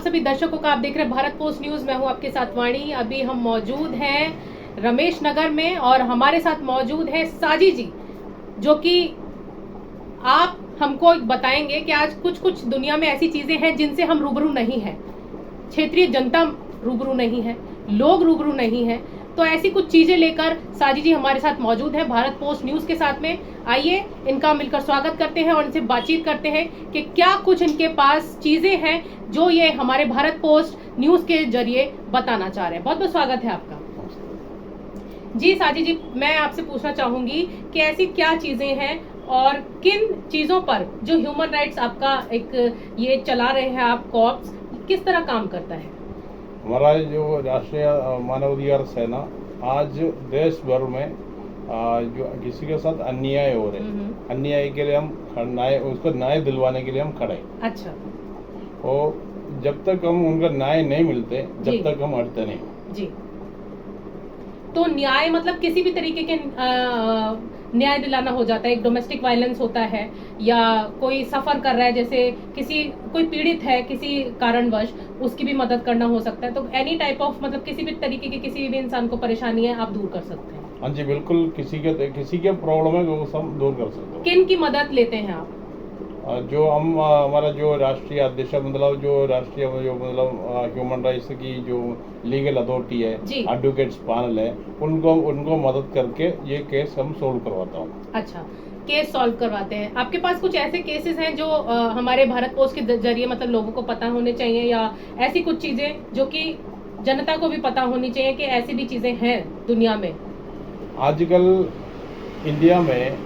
सभी दर्शकों का। आप देख रहे हैं भारत पोस्ट न्यूज। मैं हूं आपके साथ वाणी। अभी हम मौजूद हैं रमेश नगर में और हमारे साथ मौजूद है साजी जी, जो कि आप हमको बताएंगे कि आज कुछ दुनिया में ऐसी चीजें हैं जिनसे हम रूबरू नहीं हैं, क्षेत्रीय जनता रूबरू नहीं है, लोग रूबरू नहीं है। तो ऐसी कुछ चीजें लेकर साजी जी हमारे साथ मौजूद है भारत पोस्ट न्यूज के साथ में। आइए इनका मिलकर स्वागत करते हैं और इनसे बातचीत करते हैं कि क्या कुछ इनके पास चीजें हैं जो ये हमारे भारत पोस्ट न्यूज के जरिए बताना चाह रहे हैं। बहुत बहुत स्वागत है आपका जी। साजी जी, मैं आपसे पूछना चाहूंगी कि ऐसी क्या चीजें हैं और किन चीजों पर जो ह्यूमन राइट्स आपका एक ये चला रहे हैं आप कॉर्प्स, किस तरह काम करता है? हमारा जो राष्ट्रीय मानवाधिकार सेना आज देश भर में जो किसी के साथ अन्याय हो रहे, अन्याय के लिए हम उसको न्याय दिलवाने के लिए हम खड़े। अच्छा। और जब तक हम उनका न्याय नहीं मिलते जब तक हम हटते नहीं जी। तो न्याय मतलब किसी भी तरीके के न्याय दिलाना हो जाता है। एक डोमेस्टिक वायलेंस होता है या कोई सफर कर रहा है, जैसे कोई पीड़ित है किसी कारणवश, उसकी भी मदद करना हो सकता है। तो एनी टाइप ऑफ मतलब किसी भी तरीके की किसी भी इंसान को परेशानी है आप दूर कर सकते हैं। हाँ जी बिल्कुल, किसी के प्रॉब्लम है वो सब दूर कर सकते हैं। किन की मदद लेते हैं आप? जो हम हमारा जो राष्ट्रीय अध्यक्ष मतलब जो राष्ट्रीय जो मतलब ह्यूमन राइट्स की जो लीगल अथॉरिटी है, एडवोकेट्स पैनल है, उनको मदद करके ये केस हम सोल्व करवाता हूँ। अच्छा, केस सॉल्व करवाते हैं। आपके पास कुछ ऐसे केसेस हैं जो हमारे भारत पोस्ट के जरिए मतलब लोगों को पता होने चाहिए, या ऐसी कुछ चीजें जो कि जनता को भी पता होनी चाहिए कि ऐसी भी चीजें हैं दुनिया में? आजकल इंडिया में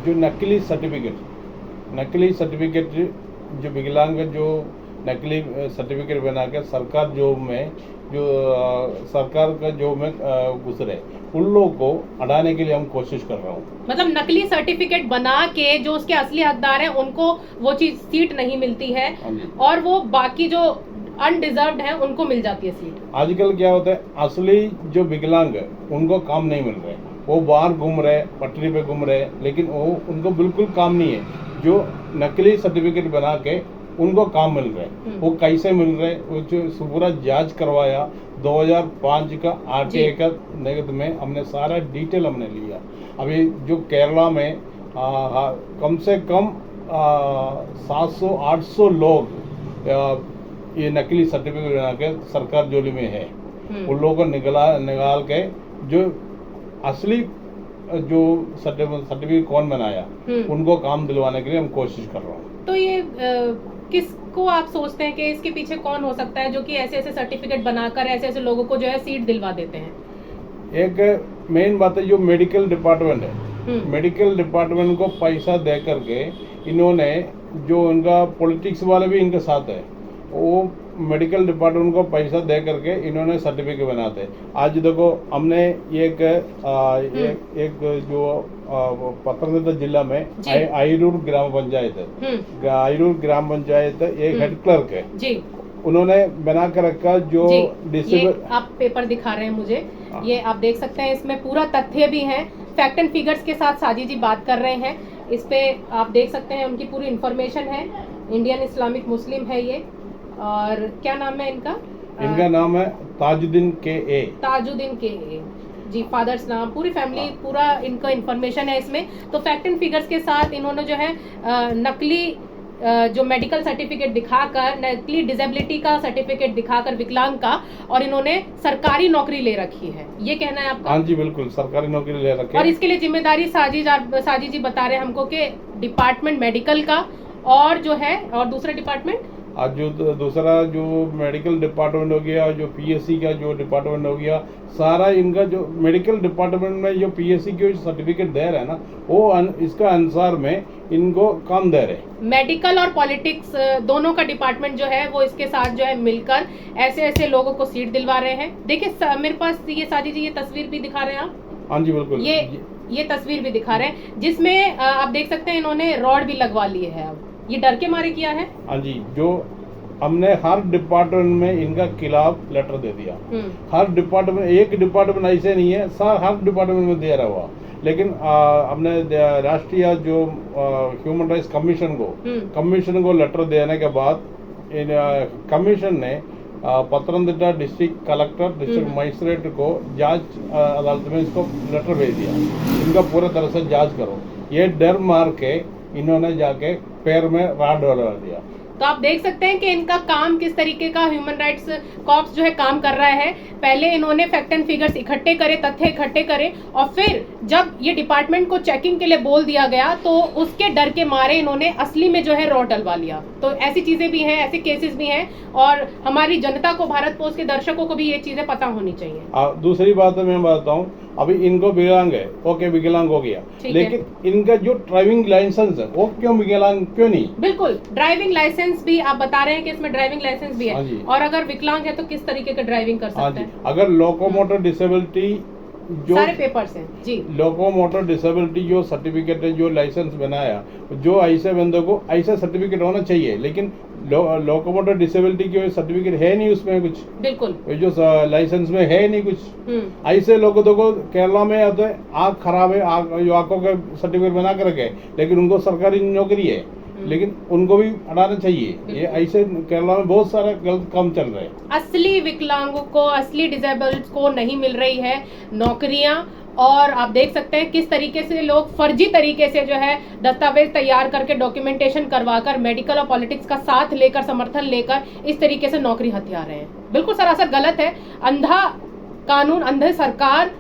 जो नकली सर्टिफिकेट जो विकलांग जो नकली सर्टिफिकेट बना के सरकार जॉब में जो सरकार का जॉब में घुस रहे, उन लोगों को हटाने के लिए हम कोशिश कर रहा हूँ। मतलब नकली सर्टिफिकेट बना के जो उसके असली हकदार हैं उनको वो चीज सीट नहीं मिलती है और वो बाकी जो अनडिजर्व्ड है उनको मिल जाती है सीट। आजकल क्या होता है, असली जो विकलांग है उनको काम नहीं मिल रहे, वो बाहर घूम रहे, पटरी पे घूम रहे, लेकिन वो उनको बिल्कुल काम नहीं है। जो नकली सर्टिफिकेट बना के उनको काम मिल रहे, वो कैसे मिल रहे, वो जो पूरा जांच करवाया 2005 का आरटीआई का निगत में हमने सारा डिटेल हमने लिया। अभी जो केरला में कम से कम 700-800 लोग ये नकली सर्टिफिकेट बना के सरकार जोली में है। उन लोगों को निकाल के जो असली जो सर्टिफिकेट कौन बनाया उनको काम दिलवाने के लिए हम कोशिश कर रहा हूँ। तो ये किसको आप सोचते हैं कि इसके पीछे कौन हो सकता है जो कि ऐसे ऐसे सर्टिफिकेट बनाकर ऐसे ऐसे लोगों को जो है सीट दिलवा देते हैं? एक मेन बात है जो मेडिकल डिपार्टमेंट है, मेडिकल डिपार्टमेंट को पैसा दे करके इन्होंने जो उनका पॉलिटिक्स वाले भी इनके साथ है, वो मेडिकल डिपार्टमेंट को पैसा दे करके इन्होंने सर्टिफिकेट बनाते। आज देखो हमने एक जो पतंगदा जिला में आयरूर ग्राम पंचायत है, आयरूर ग्राम पंचायत एक हेड क्लर्क है जी, उन्होंने बना कर रखा जो डिसेबल। आप पेपर दिखा रहे हैं मुझे, ये आप देख सकते हैं, इसमें पूरा तथ्य भी है, फैक्ट एंड फिगर्स के साथ साजी जी बात कर रहे हैं। इस पे आप देख सकते हैं उनकी पूरी इंफॉर्मेशन है। इंडियन इस्लामिक मुस्लिम है ये, और क्या नाम है इनका? इनका नाम है ताजुद्दीन के जी, फादर्स नाम, पूरी फैमिली, पूरा इनका इंफॉर्मेशन है इसमें। तो फैक्ट एंड फिगर्स के साथ इन्होंने जो है नकली जो मेडिकल सर्टिफिकेट दिखाकर, नकली डिसेबिलिटी का सर्टिफिकेट दिखाकर विकलांग का, और इन्होंने सरकारी नौकरी ले रखी है, ये कहना है आपका? हाँ जी बिल्कुल, सरकारी नौकरी ले रखी है। और इसके लिए जिम्मेदारी साजी जी बता रहे हैं हमको कि डिपार्टमेंट मेडिकल का और जो है और दूसरा डिपार्टमेंट आज जो दूसरा जो मेडिकल डिपार्टमेंट हो गया, जो पीएससी का जो डिपार्टमेंट हो गया, सारा इनका जो मेडिकल डिपार्टमेंट में जो पीएससी के सर्टिफिकेट दे रहे हैं ना, वो इसका अनुसार में इनको काम दे रहे। मेडिकल और पॉलिटिक्स दोनों का डिपार्टमेंट जो है वो इसके साथ जो है मिलकर ऐसे ऐसे लोगों को सीट दिलवा रहे हैं। देखिए मेरे पास ये साजी जी ये तस्वीर भी दिखा रहे हैं आप? हाँ जी बिल्कुल, ये तस्वीर भी दिखा रहे हैं जिसमें आप देख सकते हैं इन्होंने रॉड भी लगवा लिए है। अब ये डर के मारे किया है? हाँ जी, जो हमने हर डिपार्टमेंट में इनका खिलाफ लेटर दे दिया। हर डिपार्टमेंट, एक डिपार्टमेंट ऐसे नहीं है, हर डिपार्टमेंट में दे रहा हुआ, लेकिन हमने राष्ट्रीय जो ह्यूमन राइट्स कमीशन को लेटर देने के बाद कमीशन ने Pathanamthitta district collector district magistrate को जांच अदालत में इसको लेटर भेज दिया, इनका पूरा तरह से जांच करो। ये डर मार के इन्होंने जाके पैर में राड डलवा दिया। तो आप देख सकते हैं कि इनका काम किस तरीके का ह्यूमन राइट्स कॉप्स जो है काम कर रहा है। पहले इन्होंने फैक्ट एंड फिगर्स इकट्ठे करे, तथ्य इकट्ठे करे, और फिर जब ये डिपार्टमेंट को चेकिंग के लिए बोल दिया गया तो उसके डर के मारे इन्होंने असली में जो है रॉड डलवा लिया। तो ऐसी चीजें भी हैं, ऐसे केसेस भी हैं, और हमारी जनता को, भारत पोस्ट के दर्शकों को भी ये चीजें पता होनी चाहिए। दूसरी बात मैं बताता हूँ, अभी इनको विकलांग है, ओके विकलांग हो गया, लेकिन इनका जो ड्राइविंग लाइसेंस है वो क्यों विकलांग क्यों नहीं? बिल्कुल, ड्राइविंग लाइसेंस भी आप बता रहे हैं कि इसमें ड्राइविंग लाइसेंस भी है, और अगर विकलांग है तो किस तरीके का ड्राइविंग कर सकते हैं? अगर लोकोमोटर डिसेबिलिटी जो सारे पेपर्स हैं जी, लोकोमोटर डिसेबिलिटी जो सर्टिफिकेट है, जो लाइसेंस बनाया, जो ऐसे बंदों को ऐसा सर्टिफिकेट होना चाहिए, लेकिन लोकोमोटर डिसेबिलिटी की सर्टिफिकेट है नहीं उसमें कुछ, बिल्कुल जो लाइसेंस में है नहीं कुछ। ऐसे लोगों को केरला में आते हैं, आँख खराब है, जो आंखों का सर्टिफिकेट बना कर रखे, लेकिन उनको सरकारी नौकरी है, लेकिन उनको भी हटाना चाहिए। ये ऐसे केरला में बहुत सारे गलत काम चल रहे हैं। असली विकलांगों को, असली डिसेबल्ड को नहीं मिल रही है नौकरियां, और आप देख सकते हैं किस तरीके से लोग फर्जी तरीके से जो है दस्तावेज तैयार करके, डॉक्यूमेंटेशन करवाकर, मेडिकल और पॉलिटिक्स का साथ लेकर, समर्थन लेकर इस तरीके से नौकरी हथिया रहे हैं। बिल्कुल सरासर गलत है। अंधा कानून, अंधे सरकार,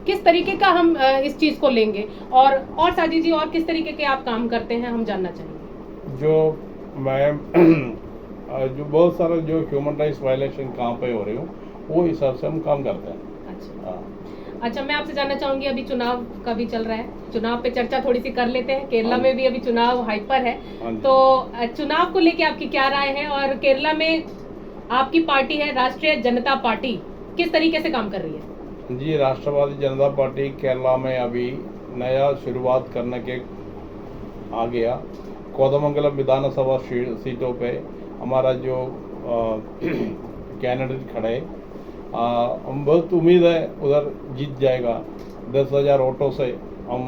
किस तरीके का हम इस चीज को लेंगे? और साजिद जी, और किस तरीके के आप काम करते हैं, हम जानना चाहेंगे। जो मैं जो बहुत सारा जो ह्यूमन राइट्स वायलेशन कहाँ पे हो रही हूँ, वो हिसाब से हम काम करते हैं। अच्छा, मैं आपसे जानना चाहूंगी, अभी चुनाव का भी चल रहा है, चुनाव पे चर्चा थोड़ी सी कर लेते हैं। केरला में भी अभी चुनाव हाइपर है, तो चुनाव को लेके आपकी क्या राय है? और केरला में आपकी पार्टी है राष्ट्रीय जनता पार्टी, किस तरीके से काम कर रही है? जी, राष्ट्रवादी जनता पार्टी केरला में अभी नया शुरुआत करने के आ गया। कोदमंगलम विधानसभा सीटों पे हमारा जो कैंडिडेट खड़े, हम बहुत उम्मीद है उधर जीत जाएगा 10,000 वोटों से। हम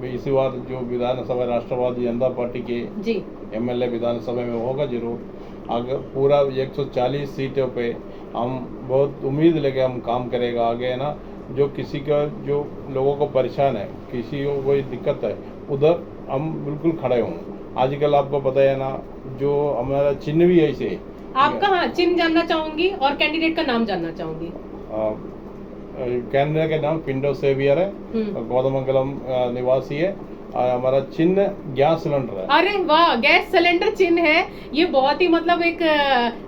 इसी बार जो विधानसभा राष्ट्रवादी जनता पार्टी के MLA विधानसभा में होगा जरूर। अगर पूरा 140 सीटों पे हम बहुत उम्मीद लेके हम काम करेगा आगे, है ना। जो किसी का, जो लोगों को परेशान है, किसी को कोई दिक्कत है, उधर हम बिल्कुल खड़े हों। आजकल आपको पता है ना, जो हमारा चिन्ह भी ऐसे है। आपका हाँ, चिन्ह जानना चाहूंगी और कैंडिडेट का नाम जानना चाहूंगी। कैंडिडेट का नाम पिंडो सेवियर है, कोदमंगलम निवासी है, और हमारा चिन्ह गैस सिलेंडर है। अरे वाह, गैस सिलेंडर चिन्ह है। ये बहुत ही मतलब एक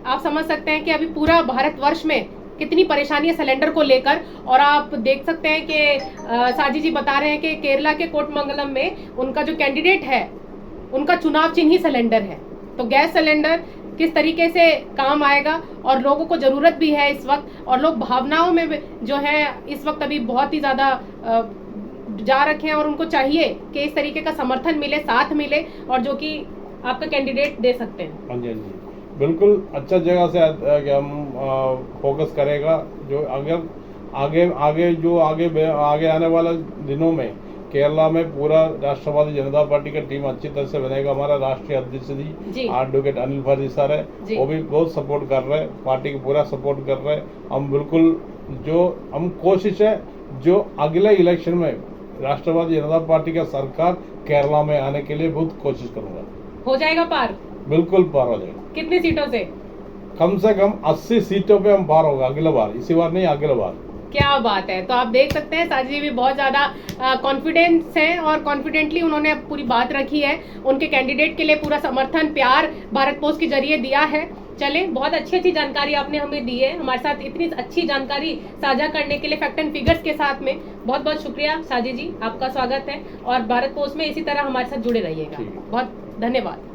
आप समझ सकते हैं कि अभी पूरा भारतवर्ष में कितनी परेशानी है सिलेंडर को लेकर। और आप देख सकते हैं कि साजी जी बता रहे हैं कि केरला के कोटमंगलम में उनका जो कैंडिडेट है, उनका चुनाव चिन्ह ही सिलेंडर है। तो गैस सिलेंडर किस तरीके से काम आएगा, और लोगों को जरूरत भी है इस वक्त, और लोग भावनाओं में जो है इस वक्त अभी बहुत ही ज्यादा जा रखे हैं, और उनको चाहिए कि इस तरीके का समर्थन मिले, साथ मिले, और जो कि आपका कैंडिडेट दे सकते हैं। हाँ जी, हाँ जी, बिल्कुल अच्छा जगह से हम फोकस करेगा। जो अगर आगे आने वाले दिनों में केरला में पूरा राष्ट्रवादी जनता पार्टी का टीम अच्छी तरह से बनेगा। हमारा राष्ट्रीय अध्यक्ष जी एडवोकेट अनिल फर्जी सर है, वो भी बहुत सपोर्ट कर रहे हैं, पार्टी को पूरा सपोर्ट कर रहे हैं। हम बिल्कुल जो हम कोशिश है, जो अगले इलेक्शन में राष्ट्रवादी जनता पार्टी का सरकार केरला में आने के लिए बहुत कोशिश करूंगा। हो जाएगा पार? बिल्कुल पार हो जाएगा। कितनी सीटों से? कम से कम 80 सीटों पे हम पार होगा अगले बार, इसी बार नहीं अगले बार। क्या बात है। तो आप देख सकते हैं साजी जी भी बहुत ज्यादा कॉन्फिडेंस हैं, और कॉन्फिडेंटली उन्होंने पूरी बात रखी है। उनके कैंडिडेट के लिए पूरा समर्थन, प्यार भारत पोस्ट के जरिए दिया है। चले, बहुत अच्छी जानकारी आपने हमें दी है। हमारे साथ इतनी अच्छी जानकारी साझा करने के लिए फैक्ट एंड फिगर्स के साथ में बहुत बहुत शुक्रिया साजी जी, आपका स्वागत है। और भारत पोस्ट में इसी तरह हमारे साथ जुड़े रहिएगा। बहुत धन्यवाद।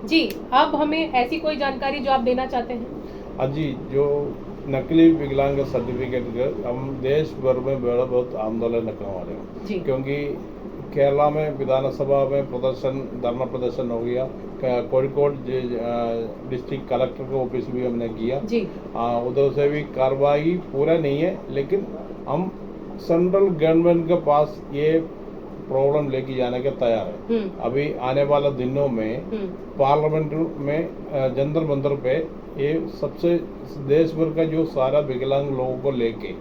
जी, अब हमें ऐसी कोई जानकारी जो आप देना चाहते हैं? हाँ जी, जो नकली विकलांग सर्टिफिकेट का हम देश भर में बड़ा बहुत आंदोलन रखने वाले हैं, क्योंकि केरला में विधानसभा में धरना प्रदर्शन हो गया। कोഴിക്കോട് डिस्ट्रिक्ट कलेक्टर के ऑफिस भी हमने किया, उधर से भी कार्रवाई पूरा नहीं है, लेकिन हम सेंट्रल गवर्नमेंट के पास ये प्रॉब्लम लेके जाने के तैयार है। अभी आने वाला दिनों में पार्लियामेंट में जंतर मंतर पे ये सबसे देश भर का जो सारा विकलांग लोगों को लेके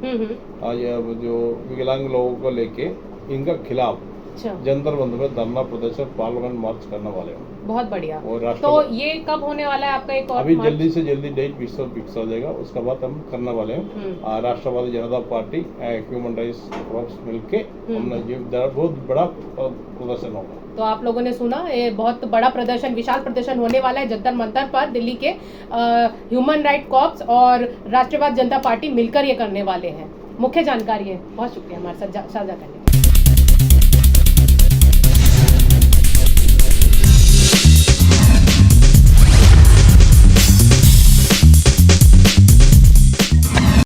जो विकलांग लोगों को लेके इनका खिलाफ जंतर मंतर पे धरना प्रदर्शन पार्लियामेंट मार्च करने वाले हैं। बहुत बढ़िया। और तो ये कब होने वाला है आपका एक और अभी मार्च? जल्दी से जल्दी डेट फिक्स हो जाएगा, उसके बाद हम करने वाले हैं। राष्ट्रवादी जनता पार्टी ह्यूमन राइट्स ग्रुप्स मिलके हमने ये बहुत बड़ा प्रदर्शन होगा। तो आप लोगों ने सुना, ये बहुत बड़ा प्रदर्शन, विशाल प्रदर्शन होने वाला है जंतर मंतर पर। दिल्ली के ह्यूमन राइट कॉर्प्स और राष्ट्रवादी जनता पार्टी मिलकर ये करने वाले हैं। मुख्य जानकारी है। बहुत शुक्रिया हमारे साथ साझा करने।